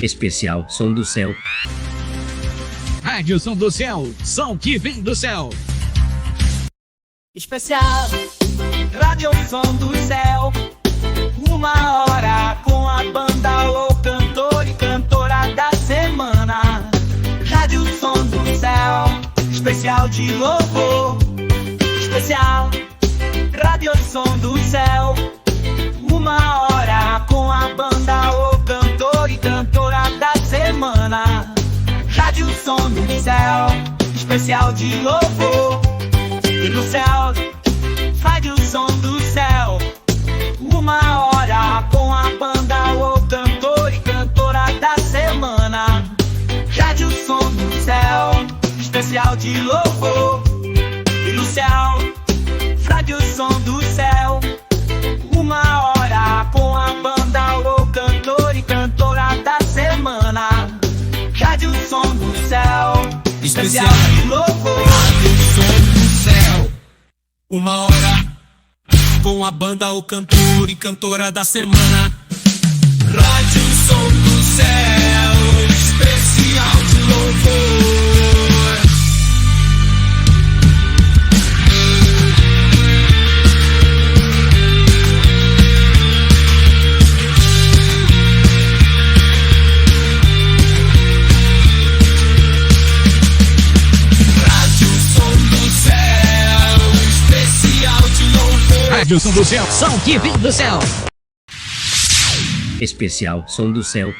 Especial Som do Céu. Rádio Som do Céu, som que vem do céu. Especial Rádio Som do Céu. 1 hora com a banda ou cantor e cantora da semana. Rádio Som do Céu, especial de louvor. Especial Rádio Som do Céu. 1 hora com a banda ou cantor e cantora da semana. Rádio Som do Céu, especial de louvor. E no céu, Rádio Som do Céu. 1 hora com a banda ou cantor e cantora da semana. Rádio Som do Céu, especial de louvor. E no céu, Rádio Som do Céu. 1 hora com a banda ou cantor e cantora da semana. Rádio Som do Céu, especial de louvor. Rádio Som do Céu. 1 hora com a banda ou cantor e cantora da semana. Rádio Som do Céu, especial de louvor. Rádio Som do Céu, som que vem do céu. Especial Som do Céu.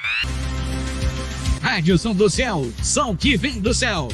Rádio Som do Céu, som que vem do céu.